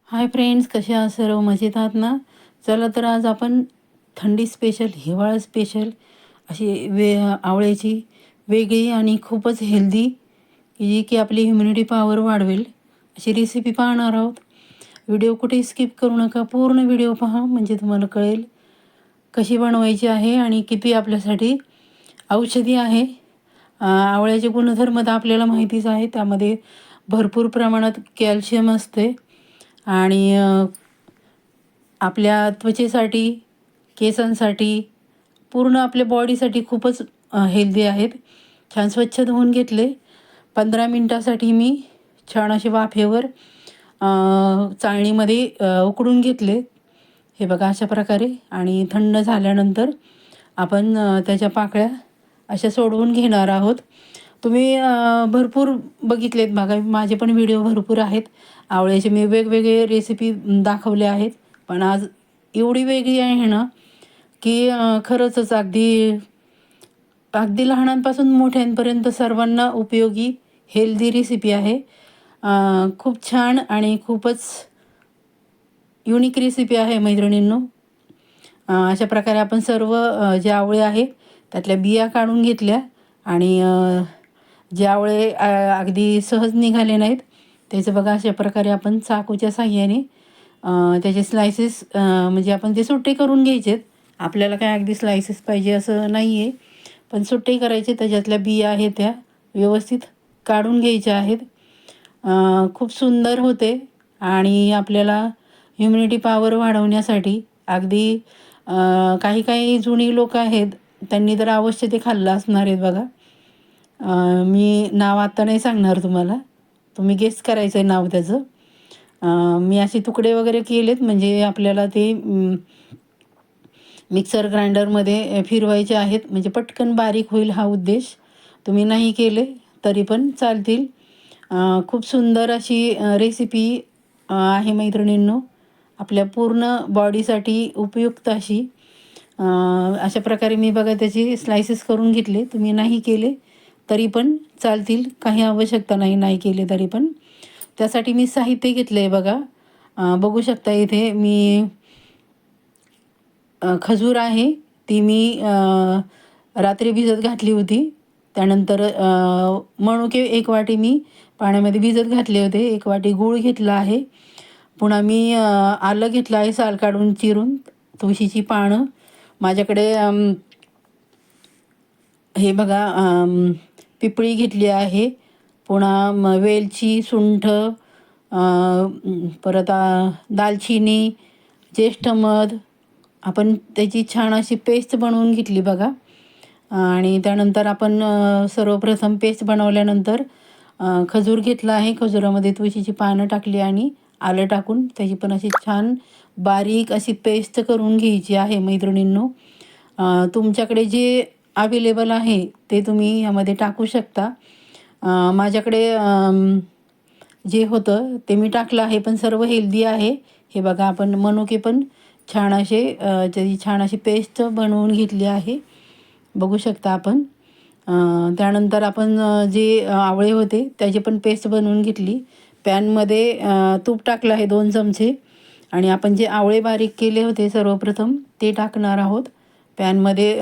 Hi friends, कसे आहात सर्व? मजेत आहात ना? चला तर आज आपण थंडी स्पेशल, हिवाळा स्पेशल अशी आवळ्याची वेगळी आणि खूपच हेल्दी, जी की आपली ह्युम्युनिटी पॉवर वाढवेल अशी रेसिपी पाहणार आहोत. व्हिडिओ कुठेही स्किप करू नका, पूर्ण व्हिडिओ पहा म्हणजे तुम्हाला कळेल कशी बनवायची आहे आणि किती आपल्यासाठी औषधी आहे. आवळ्याचे गुणधर्म तर आपल्याला माहितीच आहे. त्यामध्ये भरपूर प्रमाणात कॅल्शियम असते आणि आपल्या त्वचेसाठी, केसांसाठी, पूर्ण आपल्या बॉडीसाठी खूपच हेल्दी आहेत. छान स्वच्छ धुवून घेतले. 15 मिनटासाठी मी छान असे वाफेवर चाळणीमध्ये उकडून घेतले. हे बघा अशा प्रकारे. आणि थंड झाल्यानंतर आपण त्याच्या पाकळ्या अशा सोडवून घेणार आहोत. तुम्ही भरपूर बघितलेत बघा, माझे पण व्हिडिओ भरपूर आहेत. आवळ्याचे मी वेगवेगळे रेसिपी दाखवले आहेत. पण आज एवढी वेगळी आहे ना, की खरंचच अगदी अगदी लहानांपासून मोठ्यांपर्यंत सर्वांना उपयोगी हेल्दी रेसिपी आहे. खूप छान आणि खूपच युनिक रेसिपी आहे मैत्रिणींनो. अशा प्रकारे आपण सर्व जे आवळे आहेत त्यातल्या बिया काढून घेतल्या आणि जे आवळे अगदी सहज निघाले नाहीत त्याचं बघा अशा प्रकारे आपण चाकूच्या साहाय्याने त्याचे स्लायसेस म्हणजे आपण ते सुट्टे करून घ्यायचेत. आपल्याला काय अगदी स्लायसेस पाहिजे असं नाही आहे, पण सुट्टे करायचे. त्याच्यातल्या बिया आहेत त्या व्यवस्थित काढून घ्यायच्या आहेत. खूप सुंदर होते आणि आपल्याला ह्युम्युनिटी पॉवर वाढवण्यासाठी अगदी काही काही जुनी लोक आहेत, त्यांनी तर अवश्य ते खाल्लं असणार आहेत बघा. मी नाव आत्ता नाही सांगणार तुम्हाला, तुम्ही गेस करायचं आहे नाव त्याचं. मी असे तुकडे वगैरे केलेत म्हणजे आपल्याला ते मिक्सर ग्राइंडरमध्ये फिरवायचे आहेत, म्हणजे पटकन बारीक होईल हा उद्देश. तुम्ही नाही केले तरी पण चालतील. खूप सुंदर अशी रेसिपी आहे मैत्रिणींनो, आपल्या पूर्ण बॉडीसाठी उपयुक्त अशी. अशा प्रकारे मी बघा त्याची स्लायसेस करून घेतले. तुम्ही नाही केले तरी पण चालतील, काही आवश्यकता नाही, नाही केले तरी पण. त्यासाठी मी साहित्य घेतलं आहे बघा. बघू शकता इथे मी खजूर आहे, ती मी रात्री भिजत घातली होती. त्यानंतर मनुके 1 वाटी मी पाण्यामध्ये भिजत घातले होते. 1 वाटी गूळ घेतला आहे. पुन्हा मी आलं घेतलं आहे साल काढून चिरून. तुळशीची पानं माझ्याकडे हे बघा पिपळी घेतली आहे. पुन्हा वेलची, सुंठ, परत दालचिनी, ज्येष्ठ मध, आपण त्याची छान अशी पेस्ट बनवून घेतली बघा. आणि त्यानंतर आपण सर्वप्रथम पेस्ट बनवल्यानंतर खजूर घेतला आहे. खजुरामध्ये तुळशीची पानं टाकली आणि आलं टाकून त्याची पण अशी छान बारीक अशी पेस्ट करून घ्यायची आहे मैत्रिणींनो. तुमच्याकडे जे अवेलेबल आहे ते तुम्ही यामध्ये टाकू शकता. माझ्याकडे जे होतं ते मी टाकलं आहे, पण सर्व हेल्दी आहे. हे बघा आपण मनुके पण छान असे त्याची छान अशी पेस्ट बनवून घेतली आहे, बघू शकता आपण. त्यानंतर आपण जे आवळे होते त्याची पण पेस्ट बनवून घेतली. पॅनमध्ये तूप टाकलं आहे 2 चमचे आणि आपण जे आवळे बारीक केले होते सर्वप्रथम ते टाकणार आहोत पॅनमध्ये,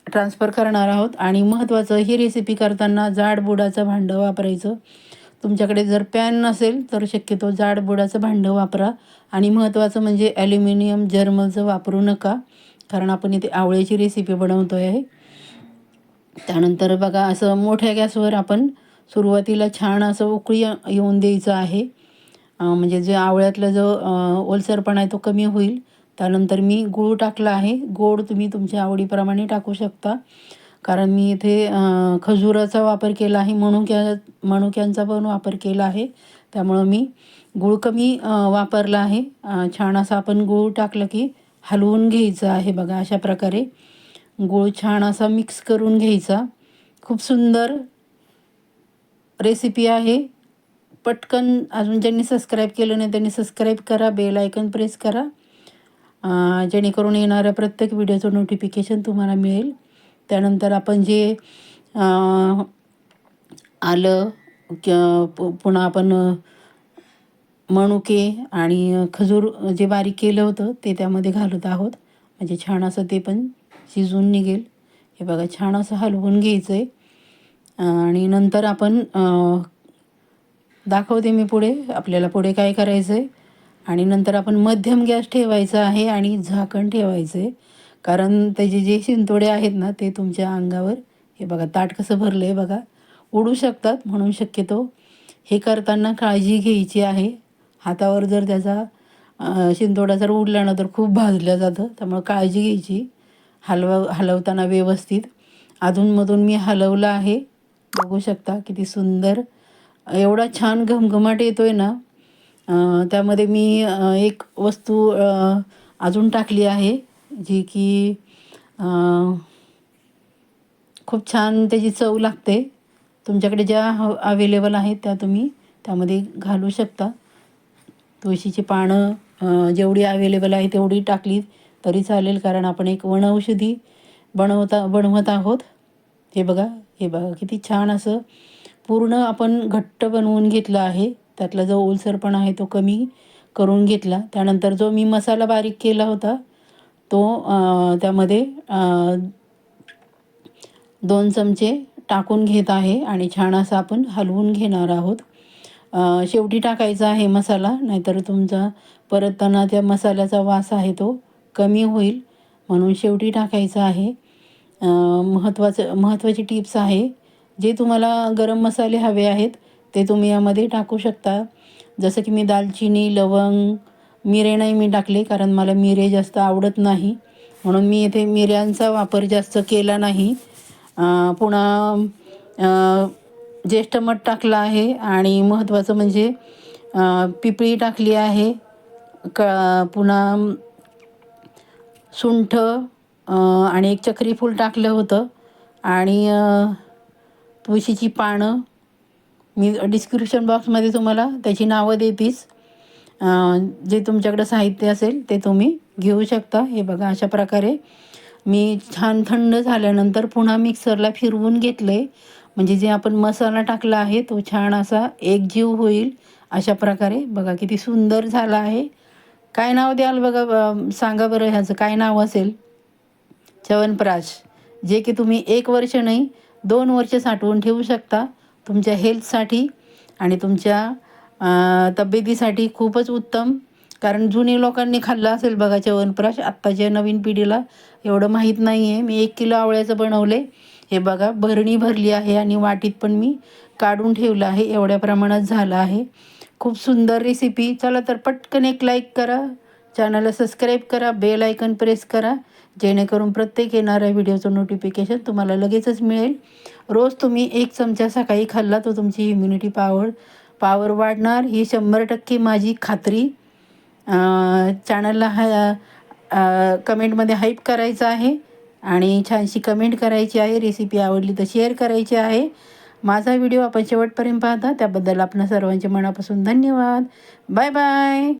ट्रान्सफर करणार आहोत. आणि महत्त्वाचं, ही रेसिपी करताना जाड बुडाचं भांडं वापरायचं. तुमच्याकडे जर पॅन नसेल तर शक्यतो जाड बुडाचं भांडं वापरा. आणि महत्त्वाचं म्हणजे ॲल्युमिनियम जर्मलचं वापरू नका, कारण आपण इथे आवळ्याची रेसिपी बनवतो आहे. त्यानंतर बघा असं मोठ्या गॅसवर आपण सुरुवातीला छान असं उकळी येऊन द्यायचं आहे, म्हणजे जे आवळ्यातला जो ओलसरपणा आहे तो कमी होईल. त्यानंतर मी गूळ टाकला आहे. गोड तुम्ही तुमच्या आवडीप्रमाणे टाकू शकता, कारण मी इथे खजुराचा वापर केला आहे, मनुक्यांचा पण वापर केला आहे, त्यामुळं मी गूळ कमी वापरला आहे. छान असा आपण गूळ टाकलं की हलवून घ्यायचं आहे बघा. अशा प्रकारे गूळ छान असा मिक्स करून घ्यायचा. खूप सुंदर रेसिपी आहे. पटकन, अजून ज्यांनी सबस्क्राईब केलं नाही त्यांनी सबस्क्राईब करा, बेल आयकन प्रेस करा, जेणेकरून येणाऱ्या प्रत्येक व्हिडिओचं नोटिफिकेशन तुम्हाला मिळेल. त्यानंतर आपण जे आलं पुन्हा आपण मनुके आणि खजूर जे बारीक केलं होतं ते त्यामध्ये घालत आहोत, म्हणजे छान असं ते पण शिजून निघेल. हे बघा छान असं हलवून घ्यायचं आहे. आणि नंतर आपण दाखवते मी पुढे आपल्याला पुढे काय करायचं आहे. आणि नंतर आपण मध्यम गॅस ठेवायचा आहे आणि झाकण ठेवायचं आहे, कारण त्याचे जे शिंतोडे आहेत ना ते तुमच्या अंगावर, हे बघा ताट कसं भरलं आहे बघा, उडू शकतात. म्हणून शक्यतो हे करताना काळजी घ्यायची आहे. हातावर जर त्याचा शिंतोडा जर उडला ना तर खूप भाजलं जातं, त्यामुळे काळजी घ्यायची. हलवताना व्यवस्थित अधूनमधून मी हलवलं आहे. बघू शकता किती सुंदर एवढा छान घमघमाट येतोय ना. त्यामध्ये मी एक वस्तू अजून टाकली आहे, जी की खूप छान त्याची चव लागते. तुमच्याकडे ज्या अवेलेबल आहेत त्या तुम्ही त्यामध्ये घालू शकता. तुळशीची पानं जेवढी अवेलेबल आहे तेवढी टाकली तरी चालेल, कारण आपण एक वनौषधी बनवत आहोत. हे बघा किती छान असं पूर्ण आपण घट्ट बनवून घेतलं आहे. त्यातला जो ओलसरपणा आहे तो कमी करून घेतला. त्यानंतर जो मी मसाला बारीक केला होता तो त्यामध्ये 2 चमचे टाकून घेत आहे आणि छान असं आपण हलवून घेणार आहोत. शेवटी टाकायचा आहे मसाला, नाहीतर तुमचा परतताना त्या मसाल्याचा वास आहे तो कमी होईल, म्हणून शेवटी टाकायचा आहे. महत्त्वाची टिप्स आहे. जे तुम्हाला गरम मसाले हवे आहेत ते तुम्ही यामध्ये टाकू शकता. जसं की मी दालचिनी, लवंग, मिरे नाही मी टाकले, कारण मला मिरे जास्त आवडत नाही, म्हणून मी इथे मिऱ्यांचा वापर जास्त केला नाही. पुन्हा ज्येष्ठ मध टाकला आहे आणि महत्त्वाचं म्हणजे पिपळी टाकली आहे. पुन्हा सुंठ आणि एक चक्री फूल टाकलं होतं. आणि तुळशीची पानं मी डिस्क्रिप्शन बॉक्समध्ये तुम्हाला त्याची नावं देतीच. जे तुमच्याकडं साहित्य असेल ते तुम्ही घेऊ शकता. हे बघा अशा प्रकारे मी छान थंड झाल्यानंतर पुन्हा मिक्सरला फिरवून घेतलं आहे, म्हणजे जे आपण मसाला टाकला आहे तो छान असा एकजीव होईल. अशा प्रकारे बघा किती सुंदर झाला आहे. काय नाव द्याल बघा, सांगा बरं ह्याचं काय नाव असेल. च्यवनप्राश, जे की तुम्ही 1 वर्ष नाही 2 वर्ष साठवून ठेवू शकता. तुमच्या हेल्थसाठी आणि तुमच्या तब्येतीसाठी खूपच उत्तम. कारण जुने लोकांनी खाल्लं असेल बघा च्यवनप्राश, आत्ताच्या नवीन पिढीला एवढं माहीत नाही आहे. मी 1 किलो आवळ्याचं बनवले. हे बघा भरणी भरली आहे आणि वाटीत पण मी काढून ठेवलं आहे. एवढ्या प्रमाणात झालं आहे. खूप सुंदर रेसिपी. चला तर पटकन एक लाईक करा, चॅनलला सबस्क्राईब करा, बेल आयकन प्रेस करा, जेणेकरून प्रत्येक येणाऱ्या व्हिडिओचं नोटिफिकेशन तुम्हाला लगेचच मिळेल. रोज तुम्ही 1 चमचा सकाळी खाल्ला तर तुमची इम्युनिटी पावर वाढणार, ही 100% माझी खात्री. चॅनलला कमेंटमध्ये हाईप करायचं आहे आणि छानशी कमेंट करायची आहे. रेसिपी आवडली तर शेअर करायची आहे. माझा व्हिडिओ आपण शेवटपर्यंत पाहता त्याबद्दल आपणा सर्वांचे मनापासून धन्यवाद. Bye bye.